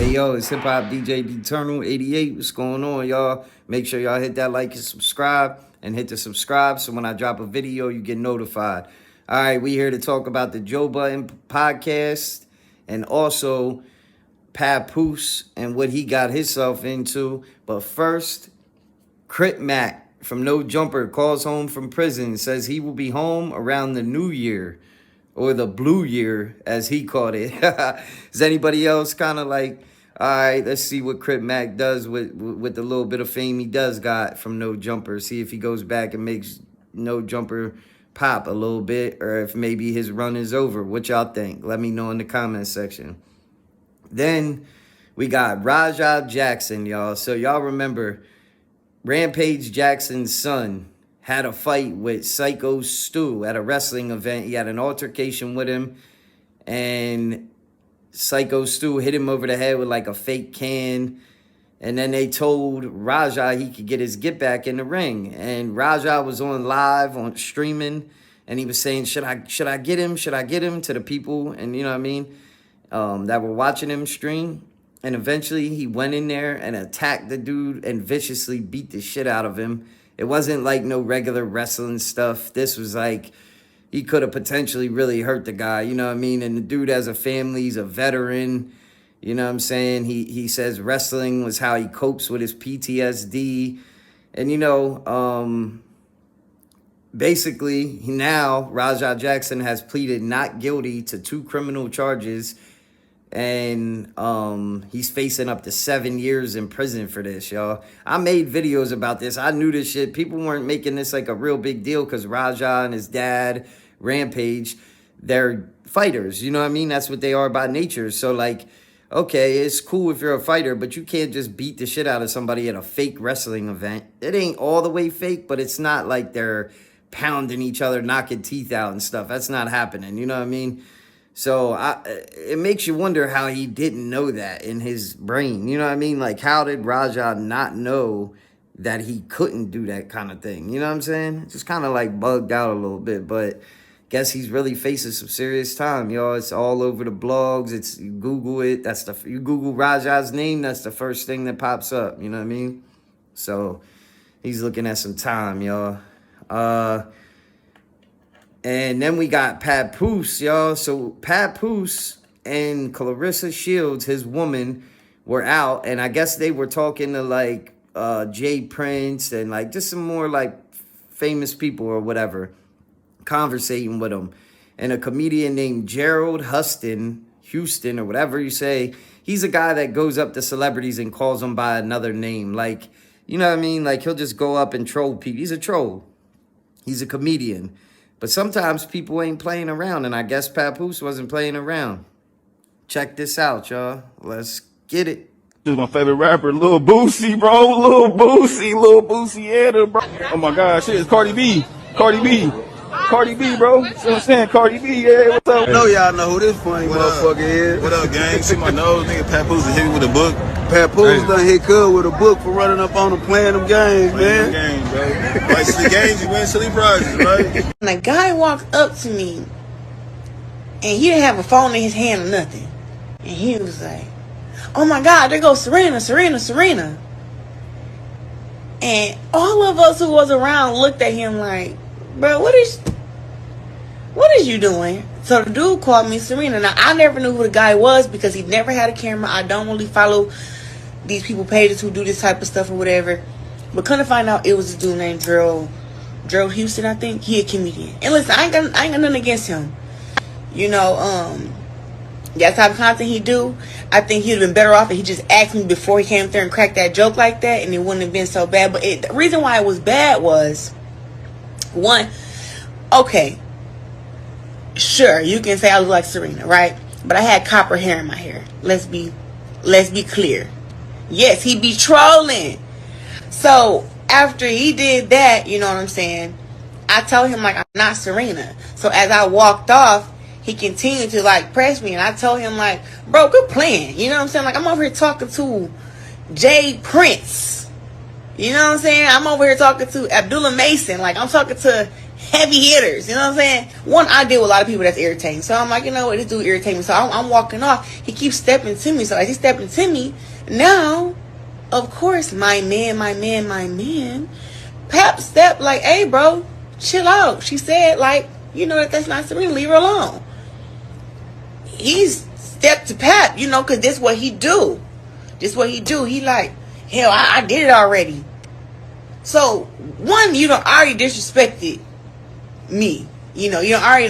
Hey yo, it's Hip Hop DJ Eternal 88. What's going on, y'all? Make sure y'all hit that like and subscribe, and hit the subscribe so when I drop a video, you get notified. All right, we here to talk about the Joe Budden podcast and also Papoose and what he got himself into. But first, Queenzflip Mac from No Jumper calls home from prison, says he will be home around the new year. Or the blue year, as he called it. Is anybody else kind of like, all right, let's see what Queenzflip Mac does with the little bit of fame he does got from No Jumper. See if he goes back and makes No Jumper pop a little bit, or if maybe his run is over. What y'all think? Let me know in the comment section. Then we got Raja Jackson, y'all. So y'all remember Rampage Jackson's son had a fight with Psycho Stu at a wrestling event. He had an altercation with him, and Psycho Stu hit him over the head with like a fake can. And then they told Raja he could get his get back in the ring. And Raja was on live, on streaming, and he was saying, should I get him? Should I get him, to the people, and you know what I mean, that were watching him stream. And eventually he went in there and attacked the dude and viciously beat the shit out of him. It wasn't like no regular wrestling stuff. This was like, he could have potentially really hurt the guy, you know what I mean? And the dude has a family, he's a veteran, you know what I'm saying? He says wrestling was how he copes with his PTSD. And, you know, basically, now Raja Jackson has pleaded not guilty to 2 criminal charges. And he's facing up to 7 years in prison for this, y'all. I made videos about this. I knew this shit. People weren't making this like a real big deal because Raja and his dad, Rampage, they're fighters. You know what I mean? That's what they are by nature. So, like, okay, it's cool if you're a fighter, but you can't just beat the shit out of somebody at a fake wrestling event. It ain't all the way fake, but it's not like they're pounding each other, knocking teeth out and stuff. That's not happening. You know what I mean? So it makes you wonder how he didn't know that in his brain. You know what I mean? Like, how did Raja not know that he couldn't do that kind of thing? You know what I'm saying? Just kind of like bugged out a little bit, but guess he's really facing some serious time, y'all. It's all over the blogs. It's, you Google it. You Google Raja's name, that's the first thing that pops up. You know what I mean? So he's looking at some time, y'all. And then we got Papoose, y'all. So Papoose and Clarissa Shields, his woman, were out. And I guess they were talking to, like, Jay Prince and, like, just some more, like, famous people or whatever, conversating with him. And a comedian named Gerald Houston, or whatever you say, he's a guy that goes up to celebrities and calls them by another name. Like, you know what I mean? Like, he'll just go up and troll people. He's a troll. He's a comedian. But sometimes people ain't playing around, and I guess Papoose wasn't playing around. Check this out, y'all. Let's get it. This is my favorite rapper, Lil Boosie, bro. Lil Boosie, yeah, bro. Oh my God, shit, it's Cardi B, bro. You know what I'm saying? Cardi B, yeah, what's up? I know y'all know who this funny motherfucker is. What up, gang? See my nose, nigga. Papoose hit me with a book. Papoose done hit Cub with a book for running up on him playing them games, man. Game, bro. Like silly games, you win silly prizes, right? And a guy walked up to me, and he didn't have a phone in his hand or nothing. And he was like, oh my God, there goes Serena. And all of us who was around looked at him like, bro, what is you doing? So the dude called me Serena. Now, I never knew who the guy was because he never had a camera. I don't really follow these people pages who do this type of stuff or whatever. But couldn't find out it was a dude named Gerald Houston, I think. He a comedian. And listen, I ain't got nothing against him. You know, that type of content he do, I think he'd have been better off if he just asked me before he came up there and cracked that joke like that, and it wouldn't have been so bad. But the reason why it was bad was, one, okay, sure, you can say I look like Serena, right? But I had copper hair in my hair. Let's be clear. Yes, he be trolling. So after he did that, you know what I'm saying, I told him, like, I'm not Serena. So as I walked off, he continued to, like, press me. And I told him, like, bro, good plan. You know what I'm saying? Like, I'm over here talking to Jay Prince. You know what I'm saying? I'm over here talking to Abdullah Mason. Like, I'm talking to heavy hitters. You know what I'm saying? One, I deal with a lot of people that's irritating. So I'm like, you know what, this dude irritating me. So I'm walking off. He keeps stepping to me. So as he's stepping to me, now, of course, my man, Pap stepped like, hey, bro, chill out. She said, like, you know that's not Serena. Leave her alone. He's stepped to Pap, you know, because this what he do. This what he do. He like, hell, I did it already. So, one, you done already disrespected me. You know, you already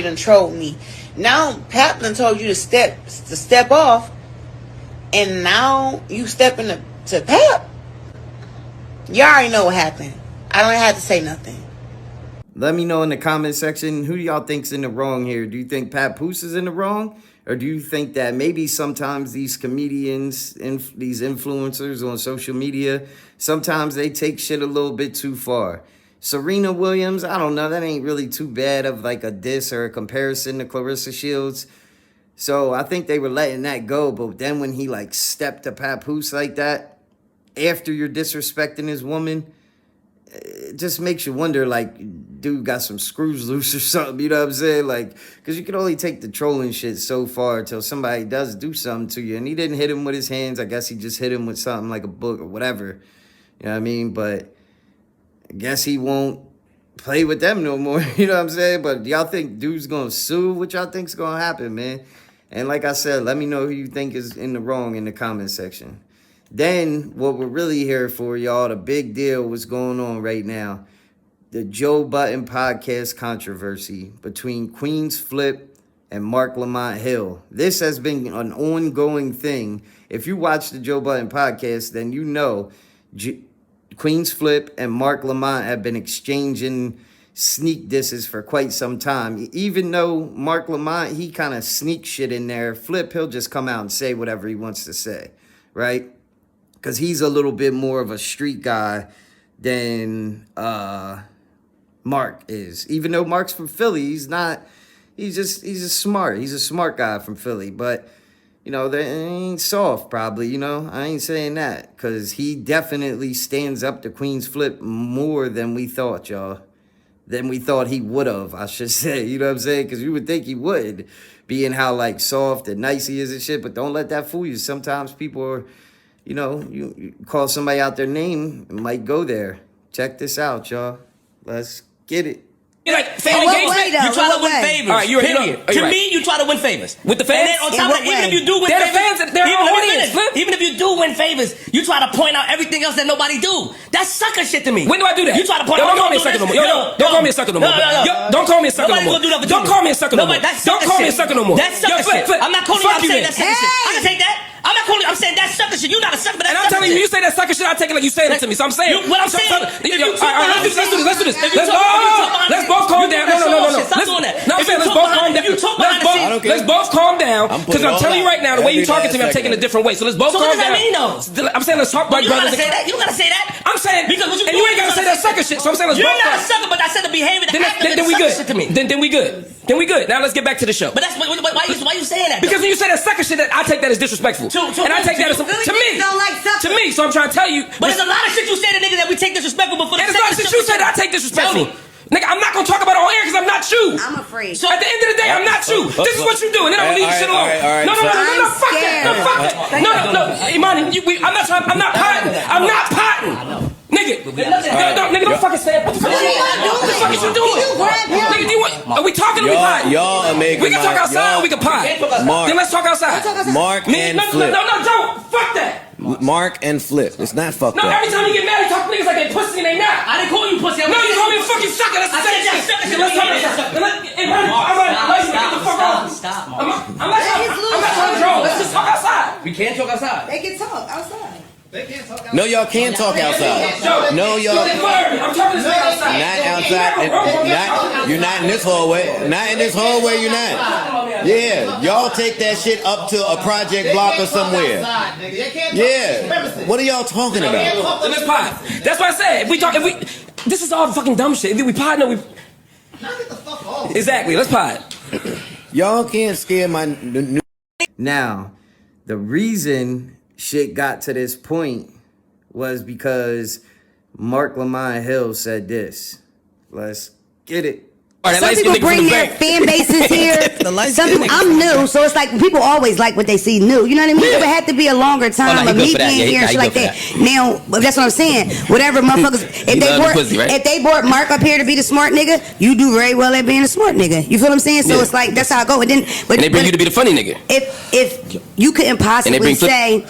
done trolled me. Now, Pap done told you to step off, and now you stepping to Pap. You already know what happened. I don't have to say nothing. Let me know in the comment section, who do y'all think's in the wrong here? Do you think Papoose is in the wrong? Or do you think that maybe sometimes these comedians, these influencers on social media, sometimes they take shit a little bit too far? Serena Williams, I don't know. That ain't really too bad of like a diss or a comparison to Clarissa Shields. So I think they were letting that go. But then when he like stepped to Papoose like that, after you're disrespecting his woman, it just makes you wonder, like, dude got some screws loose or something, you know what I'm saying? Like, because you can only take the trolling shit so far until somebody does do something to you. And he didn't hit him with his hands. I guess he just hit him with something like a book or whatever. You know what I mean? But I guess he won't play with them no more, you know what I'm saying? But y'all think dude's going to sue? What y'all think's going to happen, man? And like I said, let me know who you think is in the wrong in the comment section. Then, what we're really here for, y'all, the big deal, what's going on right now. The Joe Budden podcast controversy between Queenzflip and Marc Lamont Hill. This has been an ongoing thing. If you watch the Joe Budden podcast, then you know Queenzflip and Marc Lamont have been exchanging sneak disses for quite some time. Even though Marc Lamont, he kind of sneaks shit in there, Flip, he'll just come out and say whatever he wants to say, right? Because he's a little bit more of a street guy than Marc is. Even though Marc's from Philly, he's a smart guy from Philly. But, you know, they ain't soft probably, you know. I ain't saying that. Because he definitely stands up to Queenzflip more than we thought, y'all. Than we thought he would have, I should say. You know what I'm saying? Because you would think he would, being how, like, soft and nice he is and shit. But don't let that fool you. Sometimes people are... You know, you call somebody out their name, it might go there. Check this out, y'all. Let's get it. Like fan engagement, you try to win favors. All right, you're period. To me, you try to win favors with the fans. And then on top of that, even if you do win favors, even if you do win favors, you try to point out everything else that nobody do. That's sucker shit to me. When do I do that? You try to point out. Don't call me a sucker no more. Don't call me a sucker no more. Don't call me a sucker no more. Don't call me a sucker no more. Don't call me a sucker no more. That's sucker shit. I'm not calling you out saying that's sucker shit. I can take that. I'm not calling you. I'm saying that's sucker shit. You're not a sucker, but that's sucker shit. And I'm telling you, you say that sucker shit, I take it like you saying it to me. So I'm saying. What I'm saying. Let's do this. Let's both calm down. No. Stop doing that. No, I'm saying let's both calm down. Let's both calm down. Because I'm telling you right now, the way you're talking to me, I'm taking it a different way. So let's both calm down. So what does that mean, though? I'm saying let's talk like brothers. You don't gotta say that. I'm saying. Because what you and you ain't gotta say that sucker shit. So I'm saying let's both. You're not a sucker, but I said the behavior. Then we good. Then we good. Then we good. Now let's get back to the show. But that's why you saying that? Because when you say that sucker shit, I take that as disrespectful. And I take that as to me. To me. So I'm trying to tell you. But there's a lot of shit you say to niggas that we take disrespectful. Before and there's a lot of shit you say that I take disrespectful. Nigga, I'm not gonna talk about it on air because I'm not you. I'm afraid. So at the end of the day, I'm not you. This is what you do, and then I'm gonna leave shit alone. No, fuck that. No, Imani, I'm not potting. Nigga, don't fucking say it. What the fuck is you doing? Nigga, do you want? Are we talking or we potting? Y'all are making. We can talk outside or we can pot. Then let's talk outside. Marc and Flip. No, don't. Fuck that. Marc and Flip. It's not fucked up. No, every time you get mad, you talk to niggas like they pussy and they not. I didn't call you pussy. No, you call me a fucking sucker. That's the same shit. Let's talk outside. Stop. I'm not trying to draw. Let's just talk outside. We can't talk outside. They can talk outside. No, y'all can't talk outside. No, y'all. I'm talking to outside. Not outside. You're not in this hallway. Not in this hallway. You're not. Yeah, y'all take that shit up to a project block or somewhere. Yeah. What are y'all talking about? Let's pot. That's what I said. This is all fucking dumb shit. If we pot, no, we. Exactly. Let's pot. Y'all can't scare my. Now, the reason shit got to this point was because Marc Lamont Hill said this. Let's Get it. Some people bring their fan bases here. Some people, I'm new, so it's like people always like what they see new. You know what I mean? It would have to be a longer time of me being here and shit like that. Now, that's what I'm saying. Whatever motherfuckers, if they brought Mark up here to be the smart nigga, you do very well at being a smart nigga. You feel what I'm saying? So it's like that's how I go. And then, and they bring you to be the funny nigga. If you couldn't possibly say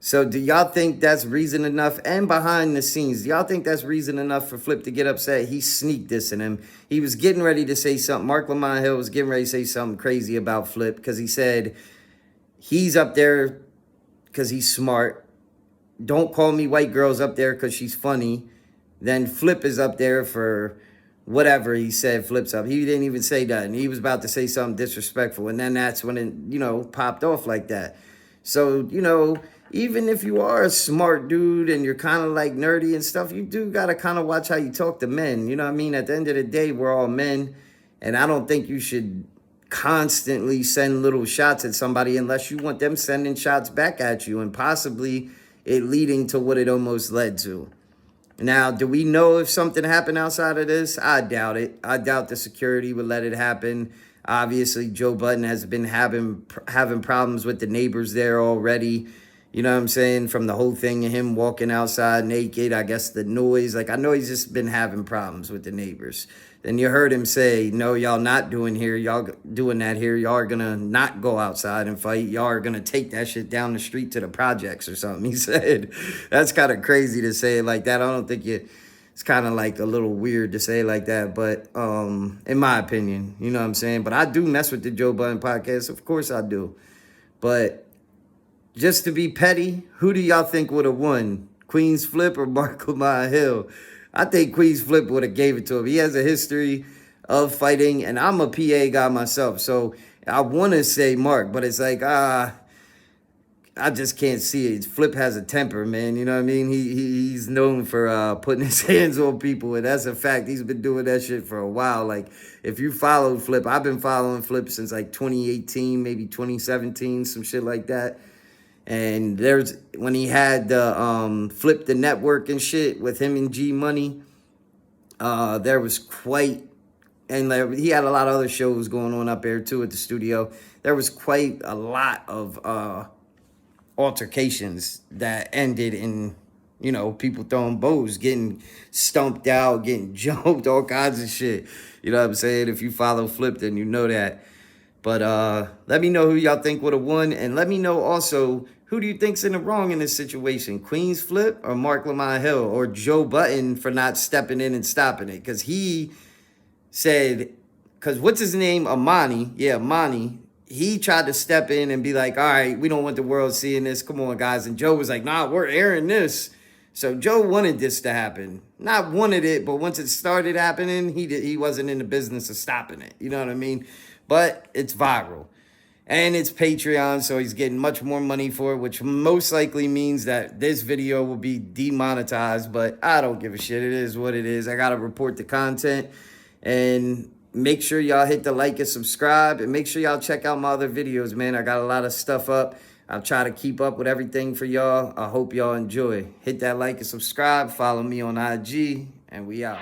So do y'all think that's reason enough? And behind the scenes, do y'all think that's reason enough for Flip to get upset? He sneak dissing him. He was getting ready to say something. Marc Lamont Hill was getting ready to say something crazy about Flip because he said he's up there because he's smart. Don't call me white girls up there because she's funny. Then Flip is up there for whatever he said. Flip's up. He didn't even say that. And he was about to say something disrespectful. And then that's when it, popped off like that. So, even if you are a smart dude and you're kind of like nerdy and stuff, you do got to kind of watch how you talk to men. You know what I mean? At the end of the day, we're all men. And I don't think you should constantly send little shots at somebody unless you want them sending shots back at you and possibly it leading to what it almost led to. Now, do we know if something happened outside of this? I doubt it. I doubt the security would let it happen. Obviously, Joe Budden has been having problems with the neighbors there already. You know what I'm saying? From the whole thing of him walking outside naked, I guess the noise. Like, I know he's just been having problems with the neighbors. Then you heard him say, no, y'all not doing here. Y'all doing that here. Y'all are going to not go outside and fight. Y'all are going to take that shit down the street to the projects or something. He said, that's kind of crazy to say it like that. I don't think it's kind of like a little weird to say it like that. But in my opinion, you know what I'm saying? But I do mess with the Joe Budden podcast. Of course I do. But just to be petty, who do y'all think would have won? Queenzflip or Marc Lamont Hill? I think Queenzflip would have gave it to him. He has a history of fighting, and I'm a PA guy myself, so I want to say Mark, but it's like, I just can't see it. Flip has a temper, man. You know what I mean? He's known for putting his hands on people, and that's a fact. He's been doing that shit for a while. Like, if you followed Flip, I've been following Flip since like 2018, maybe 2017, some shit like that. And when he had the Flip the Network and shit with him and G Money, there was quite, and he had a lot of other shows going on up there too at the studio. There was quite a lot of altercations that ended in, people throwing bows, getting stumped out, getting jumped, all kinds of shit. You know what I'm saying? If you follow Flip, then you know that. But let me know who y'all think would have won. And let me know also, who do you think's in the wrong in this situation? Queenzflip or Marc Lamont Hill or Joe Budden for not stepping in and stopping it? Because he said, what's his name? Amani. Yeah, Amani. He tried to step in and be like, all right, we don't want the world seeing this. Come on, guys. And Joe was like, nah, we're airing this. So Joe wanted this to happen. Not wanted it, but once it started happening, he wasn't in the business of stopping it. You know what I mean? But it's viral. And it's Patreon, so he's getting much more money for it, which most likely means that this video will be demonetized. But I don't give a shit. It is what it is. I got to report the content. And make sure y'all hit the like and subscribe. And make sure y'all check out my other videos, man. I got a lot of stuff up. I'll try to keep up with everything for y'all. I hope y'all enjoy. Hit that like and subscribe. Follow me on IG. And we out.